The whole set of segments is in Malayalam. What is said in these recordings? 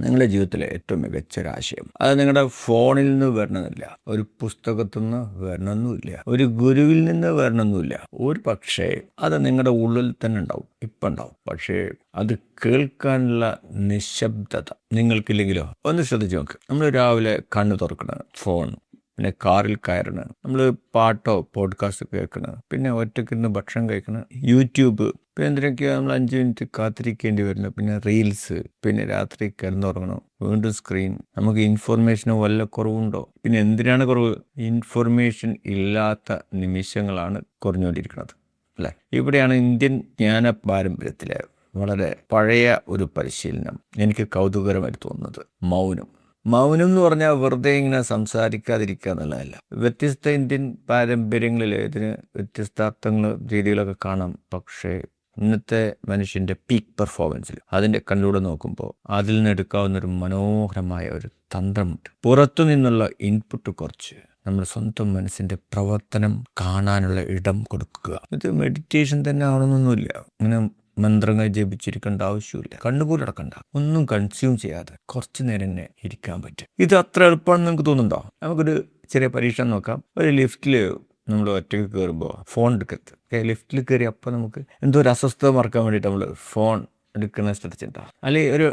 നിങ്ങളുടെ ജീവിതത്തിലെ ഏറ്റവും മികച്ച ഒരു ആശയം അത് നിങ്ങളുടെ ഫോണിൽ നിന്ന് വരണമെന്നില്ല, ഒരു പുസ്തകത്തിൽ നിന്ന് വരണമെന്നുമില്ല, ഒരു ഗുരുവിൽ നിന്ന് വരണമെന്നുമില്ല. ഒരു പക്ഷേ അത് നിങ്ങളുടെ ഉള്ളിൽ തന്നെ ഉണ്ടാവും, ഇപ്പം ഉണ്ടാവും. പക്ഷേ അത് കേൾക്കാനുള്ള നിശബ്ദത നിങ്ങൾക്കില്ലെങ്കിലോ? ഒന്ന് ശ്രദ്ധിച്ച് നോക്ക്. നമ്മൾ രാവിലെ കണ്ണ് തുറക്കണം, ഫോൺ, പിന്നെ കാറിൽ കയറണം, നമ്മൾ പാട്ടോ പോഡ്കാസ്റ്റോ കേൾക്കണം, പിന്നെ ഒറ്റയ്ക്കിരുന്ന് ഭക്ഷണം കഴിക്കണം, യൂട്യൂബ്, പിന്നെ എന്തിനൊക്കെയാണ് നമ്മൾ 5 മിനിറ്റ് കാത്തിരിക്കേണ്ടി വരുന്നത്, പിന്നെ റീൽസ്, പിന്നെ രാത്രി കിടന്നുറങ്ങണം, വീണ്ടും സ്ക്രീൻ. നമുക്ക് ഇൻഫർമേഷന് വല്ല കുറവുണ്ടോ? പിന്നെ എന്തിനാണ് കുറവ്? ഇൻഫർമേഷൻ ഇല്ലാത്ത നിമിഷങ്ങളാണ് കുറഞ്ഞുകൊണ്ടിരിക്കുന്നത്, അല്ലേ? ഇവിടെയാണ് ഇന്ത്യൻ ജ്ഞാന പാരമ്പര്യത്തിലെ വളരെ പഴയ ഒരു പരിശീലനം എനിക്ക് കൗതുകരമായിട്ട് തോന്നുന്നത്. മൗനം എന്ന് പറഞ്ഞാൽ വെറുതെ ഇങ്ങനെ സംസാരിക്കാതിരിക്കുക എന്നുള്ളതല്ല. വ്യത്യസ്ത ഇന്ത്യൻ പാരമ്പര്യങ്ങളിൽ ഇതിന് വ്യത്യസ്ത അർത്ഥങ്ങൾ, രീതികളൊക്കെ കാണാം. പക്ഷേ ഇന്നത്തെ മനുഷ്യൻ്റെ പീക്ക് പെർഫോമൻസിൽ അതിൻ്റെ കണ്ണിലൂടെ നോക്കുമ്പോൾ അതിൽ നിന്ന് എടുക്കാവുന്നൊരു മനോഹരമായ ഒരു തന്ത്രമുണ്ട്. പുറത്തു നിന്നുള്ള ഇൻപുട്ട് കുറച്ച് നമ്മുടെ സ്വന്തം മനസ്സിൻ്റെ പ്രവർത്തനം കാണാനുള്ള ഇടം കൊടുക്കുക. ഇത് മെഡിറ്റേഷൻ തന്നെ ആവണമെന്നൊന്നുമില്ല. ഇങ്ങനെ മന്ത്രങ്ങൾ ജപിച്ചിരിക്കേണ്ട ആവശ്യമില്ല. കണ്ണുപോലും അടക്കണ്ട. ഒന്നും കൺസ്യൂം ചെയ്യാതെ കുറച്ച് നേരം തന്നെ ഇരിക്കാൻ പറ്റും. ഇത് അത്ര എളുപ്പമാണെന്ന് നിങ്ങൾക്ക് തോന്നുന്നുണ്ടോ? നമുക്കൊരു ചെറിയ പരീക്ഷ നോക്കാം. ഒരു ലിഫ്റ്റിൽ നമ്മൾ ഒറ്റയ്ക്ക് കയറുമ്പോൾ ഫോൺ എടുക്കരുത്. ലിഫ്റ്റിൽ കയറി അപ്പോൾ നമുക്ക് എന്തോ ഒരു അസ്വസ്ഥത മറക്കാൻ വേണ്ടിയിട്ട് നമ്മൾ ഫോൺ എടുക്കുന്ന ശ്രദ്ധിച്ചിട്ടുണ്ടാവും. അല്ലെങ്കിൽ ഒരു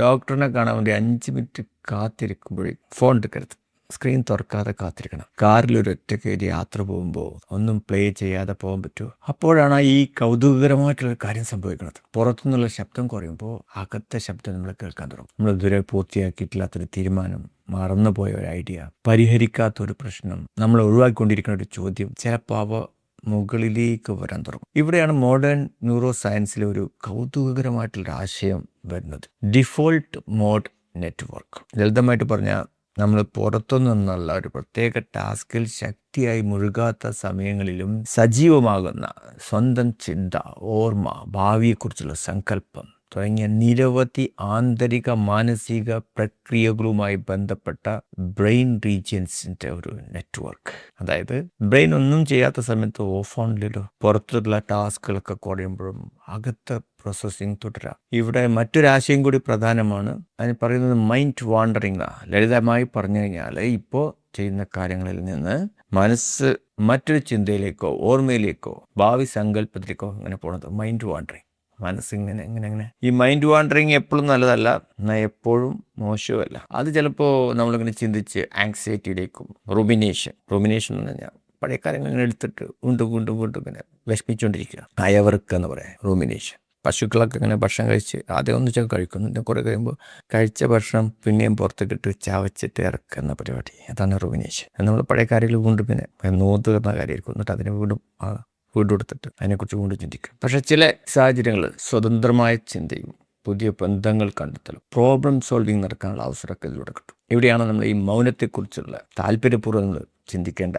ഡോക്ടറിനെ കാണാൻ വേണ്ടി 5 മിനിറ്റ് കാത്തിരിക്കുമ്പോഴേ ഫോൺ എടുക്കരുത്. സ്ക്രീൻ തുറക്കാതെ കാത്തിരിക്കണം. കാറിലൊരു ഒറ്റയ്ക്ക് യാത്ര പോകുമ്പോൾ ഒന്നും പ്ലേ ചെയ്യാതെ പോകാൻ പറ്റുമോ? അപ്പോഴാണ് ഈ കൗതുകകരമായിട്ടുള്ള കാര്യം സംഭവിക്കുന്നത്. പുറത്തുനിന്നുള്ള ശബ്ദം കുറയുമ്പോൾ അകത്തെ ശബ്ദം നമ്മൾ കേൾക്കാൻ തുടങ്ങും. നമ്മൾ ഇതുവരെ പൂർത്തിയാക്കിയിട്ടില്ലാത്തൊരു തീരുമാനം, മറന്നുപോയ ഒരു ഐഡിയ, പരിഹരിക്കാത്തൊരു പ്രശ്നം, നമ്മൾ ഒഴിവാക്കിക്കൊണ്ടിരിക്കുന്ന ഒരു ചോദ്യം, ചിലപ്പോൾ അവ മുകളിലേക്ക് വരാൻ തുടങ്ങും. ഇവിടെയാണ് മോഡേൺ ന്യൂറോ സയൻസിലെ ഒരു കൗതുകകരമായിട്ടുള്ളൊരു ആശയം വരുന്നത്. Default mode network. ലളിതമായിട്ട് പറഞ്ഞാൽ നമ്മൾ പുറത്തു നിന്നുള്ള ഒരു പ്രത്യേക ടാസ്കിൽ ശക്തിയായി മുഴുകാത്ത സമയങ്ങളിലും സജീവമാകുന്ന സ്വന്തം ചിന്ത, ഓർമ്മ, ഭാവിയെക്കുറിച്ചുള്ള സങ്കല്പം തുടങ്ങിയ നിരവധി ആന്തരിക മാനസിക പ്രക്രിയകളുമായി ബന്ധപ്പെട്ട ബ്രെയിൻ റീജിയൻസിൻ്റെ ഒരു നെറ്റ്വർക്ക്. അതായത് ബ്രെയിൻ ഒന്നും ചെയ്യാത്ത സമയത്ത് ഓഫ് ആണില്ലല്ലോ. പുറത്തുള്ള ടാസ്കുകളൊക്കെ കുറയുമ്പോഴും അകത്തെ പ്രോസസ്സിങ് തുടരാം. ഇവിടെ മറ്റൊരാശയം കൂടി പ്രധാനമാണ്. അതിന് പറയുന്നത് മൈൻഡ് വാണ്ടറിങ്. ലളിതമായി പറഞ്ഞു കഴിഞ്ഞാൽ ഇപ്പോൾ ചെയ്യുന്ന കാര്യങ്ങളിൽ നിന്ന് മനസ്സ് മറ്റൊരു ചിന്തയിലേക്കോ ഓർമ്മയിലേക്കോ ഭാവി സങ്കല്പത്തിലേക്കോ അങ്ങനെ പോണത് മൈൻഡ് വാണ്ടറിങ്. മനസ്സിങ്ങനെ ഈ മൈൻഡ് വാണ്ടറിങ് എപ്പോഴും നല്ലതല്ല, എന്നാൽ എപ്പോഴും മോശമല്ല. അത് ചിലപ്പോൾ നമ്മളിങ്ങനെ ചിന്തിച്ച് ആങ്സൈറ്റിയിലേക്കും റുമിനേഷൻ എന്ന് പറഞ്ഞാൽ പഴയ കാര്യങ്ങൾ ഇങ്ങനെ എടുത്തിട്ട് വീണ്ടും ഇങ്ങനെ വിഷമിച്ചുകൊണ്ടിരിക്കുക. അയവർക്ക് എന്ന് പറയാം റുമിനേഷൻ. പശുക്കളൊക്കെ ഇങ്ങനെ ഭക്ഷണം കഴിച്ച് ആദ്യം ഒന്നിച്ചൊക്കെ കഴിക്കുന്നു, പിന്നെ കുറേ കഴിയുമ്പോൾ കഴിച്ച ഭക്ഷണം പിന്നെയും പുറത്തേക്കിട്ട് ചവച്ചിട്ട് ഇറക്കുന്ന പരിപാടി, അതാണ് റുമിനേഷൻ. നമ്മൾ പഴയ കാര്യങ്ങൾ വീണ്ടും പിന്നെ നോത്തുന്ന കാര്യമായിരിക്കും, എന്നിട്ട് അതിനെ വീണ്ടും എടുത്തിട്ട് അതിനെക്കുറിച്ച് വീണ്ടും ചിന്തിക്കും. പക്ഷേ ചില സാഹചര്യങ്ങൾ സ്വതന്ത്രമായ ചിന്തയും പുതിയ ബന്ധങ്ങൾ കണ്ടെത്തലും പ്രോബ്ലം സോൾവിങ് നടക്കാനുള്ള അവസരമൊക്കെ ഇതിലൂടെ കിട്ടും. ഇവിടെയാണ് നമ്മൾ ഈ മൗനത്തെക്കുറിച്ചുള്ള താല്പര്യപൂർവ്വം നമ്മൾ ചിന്തിക്കേണ്ട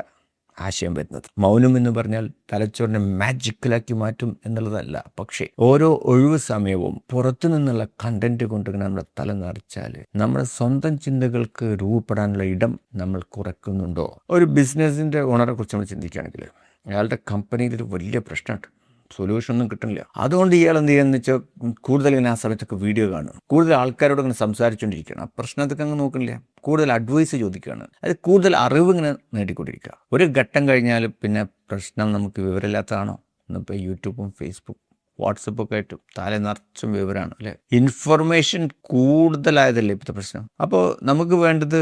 ആശയം വരുന്നത്. മൗനം എന്ന് പറഞ്ഞാൽ തലച്ചോറിനെ മാജിക്കലാക്കി മാറ്റും എന്നുള്ളതല്ല, പക്ഷേ ഓരോ ഒഴിവ് സമയവും പുറത്തു നിന്നുള്ള കണ്ടന്റ് കൊണ്ടിങ്ങനെ നമ്മുടെ തല നിറച്ചാൽ നമ്മുടെ സ്വന്തം ചിന്തകൾക്ക് രൂപപ്പെടാനുള്ള ഇടം നമ്മൾ കുറയ്ക്കുന്നുണ്ടോ? ഒരു ബിസിനസ്സിൻ്റെ ഓണറെ കുറിച്ച് നമ്മൾ ചിന്തിക്കുകയാണെങ്കിൽ അയാളുടെ കമ്പനിയിൽ ഒരു വലിയ പ്രശ്നമുണ്ട്, സൊല്യൂഷനൊന്നും കിട്ടുന്നില്ല. അതുകൊണ്ട് ഇയാൾ എന്ത് ചെയ്യുകയെന്ന് വെച്ചാൽ കൂടുതൽ ഇങ്ങനെ ആ സമയത്തൊക്കെ വീഡിയോ കാണും, കൂടുതൽ ആൾക്കാരോട് ഇങ്ങനെ സംസാരിച്ചുകൊണ്ടിരിക്കുകയാണ്, ആ പ്രശ്നത്തൊക്കെ അങ്ങ് നോക്കണില്ല, കൂടുതൽ അഡ്വൈസ് ചോദിക്കുകയാണ്, അത് കൂടുതൽ അറിവ് ഇങ്ങനെ നേടിക്കൊണ്ടിരിക്കുക. ഒരു ഘട്ടം കഴിഞ്ഞാൽ പിന്നെ പ്രശ്നം നമുക്ക് വിവരമില്ലാത്തതാണോ? ഇന്നിപ്പോൾ യൂട്യൂബും ഫേസ്ബുക്കും വാട്സപ്പൊക്കെ ആയിട്ടും തല നിറച്ചും വിവരമാണ്, അല്ലേ? ഇൻഫർമേഷൻ കൂടുതലായതല്ലേ ഇപ്പോഴത്തെ പ്രശ്നം. അപ്പോൾ നമുക്ക് വേണ്ടത്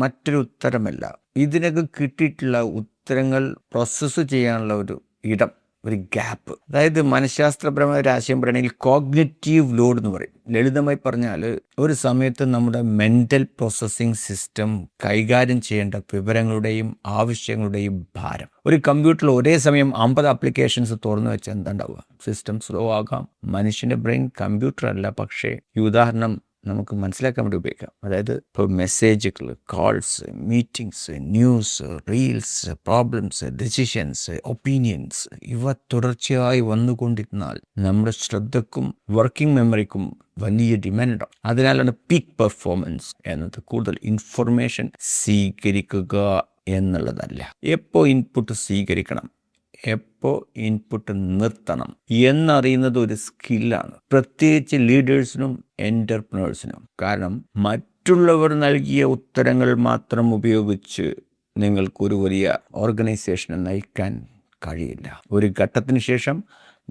മറ്റൊരു ഉത്തരമല്ല, ഇതിനൊക്കെ കിട്ടിയിട്ടുള്ള ഉത്തരങ്ങൾ പ്രോസസ്സ് ചെയ്യാനുള്ള ഒരു ഇടം, ഒരു ഗ്യാപ്പ്. അതായത് മനഃശാസ്ത്രപരമായ ഒരു ആശയം പറയുകയാണെങ്കിൽ കോഗ്നിറ്റീവ് ലോഡ് എന്ന് പറയും. ലളിതമായി പറഞ്ഞാൽ ഒരു സമയത്ത് നമ്മുടെ മെൻ്റൽ പ്രോസസ്സിംഗ് സിസ്റ്റം കൈകാര്യം ചെയ്യേണ്ട വിവരങ്ങളുടെയും ആവശ്യങ്ങളുടെയും ഭാരം. ഒരു കമ്പ്യൂട്ടറിൽ ഒരേ സമയം 50 ആപ്ലിക്കേഷൻസ് തുറന്നു വെച്ചാൽ എന്താ ഉണ്ടാവുക? സിസ്റ്റം സ്ലോ ആകാം. മനുഷ്യൻ്റെ ബ്രെയിൻ കമ്പ്യൂട്ടർ അല്ല, പക്ഷേ ഈ ഉദാഹരണം നമുക്ക് മനസ്സിലാക്കാൻ വേണ്ടി ഉപയോഗിക്കാം. അതായത് ഇപ്പോൾ മെസ്സേജുകൾ, calls, meetings, news, reels, problems, decisions, opinions, ഇവ തുടർച്ചയായി വന്നുകൊണ്ടിരുന്നാൽ നമ്മുടെ ശ്രദ്ധക്കും വർക്കിംഗ് മെമ്മറിക്കും വലിയ ഡിമാൻഡാണ്. അതിനാലാണ് പീക്ക് പെർഫോമൻസ് എന്നത്. കൂടുതൽ ഇൻഫർമേഷൻ സ്വീകരിക്കുക എന്നുള്ളതല്ല, എപ്പോൾ ഇൻപുട്ട് സ്വീകരിക്കണം, എപ്പോൾ ഇൻപുട്ട് നിർത്തണം എന്നറിയുന്നത് ഒരു സ്കില്ലാണ്, പ്രത്യേകിച്ച് ലീഡേഴ്സിനും എൻ്റർപ്രനേഴ്സിനും. കാരണം മറ്റുള്ളവർ നൽകിയ ഉത്തരങ്ങൾ മാത്രം ഉപയോഗിച്ച് നിങ്ങൾക്കൊരു വലിയ ഓർഗനൈസേഷനെ നയിക്കാൻ കഴിയില്ല. ഒരു ഘട്ടത്തിന് ശേഷം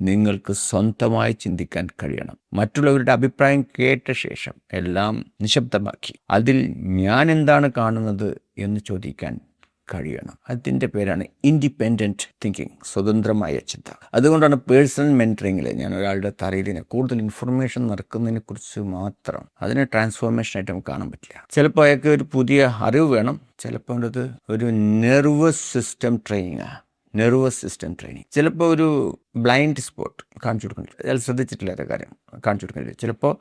നിങ്ങൾക്ക് സ്വന്തമായി ചിന്തിക്കാൻ കഴിയണം. മറ്റുള്ളവരുടെ അഭിപ്രായം കേട്ട ശേഷം എല്ലാം നിശബ്ദമാക്കി അതിൽ ഞാൻ എന്താണ് കാണുന്നത് എന്ന് ചോദിക്കാൻ കഴിയണം. അതിൻ്റെ പേരാണ് ഇൻഡിപെൻഡൻറ്റ് തിങ്കിങ്, സ്വതന്ത്രമായ ചിന്ത. അതുകൊണ്ടാണ് പേഴ്സണൽ മെൻറ്ററിങ്ങിൽ ഞാൻ ഒരാളുടെ തറയിൽ കൂടുതൽ ഇൻഫർമേഷൻ നടക്കുന്നതിനെക്കുറിച്ച് മാത്രം, അതിനെ ട്രാൻസ്ഫോർമേഷനായിട്ട് നമുക്ക് കാണാൻ പറ്റില്ല. ചിലപ്പോൾ അയാൾക്ക് ഒരു പുതിയ അറിവ് വേണം, ചിലപ്പോൾ അത് ഒരു നെർവസ് സിസ്റ്റം ട്രെയിനിങ്ങാണ്. ചിലപ്പോൾ ഒരു ബ്ലൈൻഡ് സ്പോട്ട് കാണിച്ചു കൊടുക്കുന്നില്ല, അയാൾ ശ്രദ്ധിച്ചിട്ടില്ല അതേ കാര്യം കാണിച്ചു കൊടുക്കുന്നില്ല. ചിലപ്പോൾ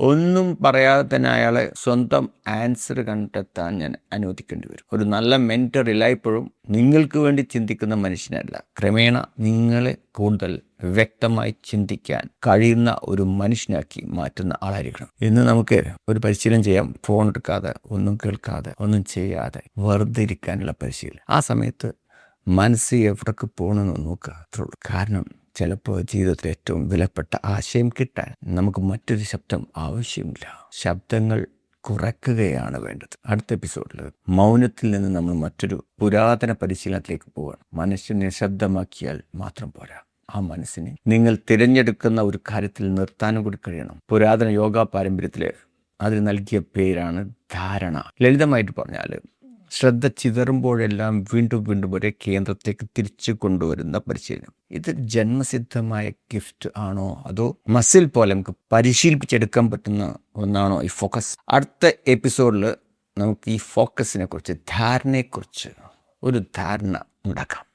ഒന്നും പറയാതെ തന്നെ അയാളെ സ്വന്തം ആൻസർ കണ്ടെത്താൻ ഞാൻ അനുവദിക്കേണ്ടി വരും. ഒരു നല്ല മെൻറ്റർ എല്ലായ്പ്പോഴും നിങ്ങൾക്ക് വേണ്ടി ചിന്തിക്കുന്ന മനുഷ്യനല്ല, ക്രമേണ നിങ്ങളെ കൂടുതൽ വ്യക്തമായി ചിന്തിക്കാൻ കഴിയുന്ന ഒരു മനുഷ്യനാക്കി മാറ്റുന്ന ആളായിരിക്കണം. ഇന്ന് നമുക്ക് ഒരു പരിശീലനം ചെയ്യാം. ഫോൺ എടുക്കാതെ, ഒന്നും കേൾക്കാതെ, ഒന്നും ചെയ്യാതെ വെറുതെ ഇരിക്കാനുള്ള പരിശീലനം. ആ സമയത്ത് മനസ്സ് എവിടേക്ക് പോകണമെന്ന് നോക്കുക, അത്രയുള്ളൂ. കാരണം ചിലപ്പോൾ ജീവിതത്തിൽ ഏറ്റവും വിലപ്പെട്ട ആശയം കിട്ടാൻ നമുക്ക് മറ്റൊരു ശബ്ദം ആവശ്യമില്ല. ശബ്ദങ്ങൾ കുറയ്ക്കുകയാണ് വേണ്ടത്. അടുത്ത എപ്പിസോഡിൽ മൗനത്തിൽ നിന്ന് നമ്മൾ മറ്റൊരു പുരാതന പരിശീലനത്തിലേക്ക് പോവുകയാണ്. മനസ്സ് നിശബ്ദമാക്കിയാൽ മാത്രം പോരാ, ആ മനസ്സിനെ നിങ്ങൾ തിരഞ്ഞെടുക്കുന്ന ഒരു കാര്യത്തിൽ നിർത്താനും കൂടി കഴിയണം. പുരാതന യോഗ പാരമ്പര്യത്തിൽ അതിന് നൽകിയ പേരാണ് ധാരണ. ലളിതമായിട്ട് പറഞ്ഞാൽ ശ്രദ്ധ ചിതറുമ്പോഴെല്ലാം വീണ്ടും വീണ്ടും ഒരേ കേന്ദ്രത്തേക്ക് തിരിച്ചു കൊണ്ടുവരുന്ന പരിശീലനം. ഇത് ജന്മസിദ്ധമായ ഗിഫ്റ്റ് ആണോ അതോ മസിൽ പോലെ നമുക്ക് പരിശീലിപ്പിച്ചെടുക്കാൻ പറ്റുന്ന ഒന്നാണോ ഈ ഫോക്കസ്? അടുത്ത എപ്പിസോഡിൽ നമുക്ക് ഈ ഫോക്കസിനെ കുറിച്ച്, ധാരണയെക്കുറിച്ച് ഒരു ധാരണ ഉണ്ടാക്കാം.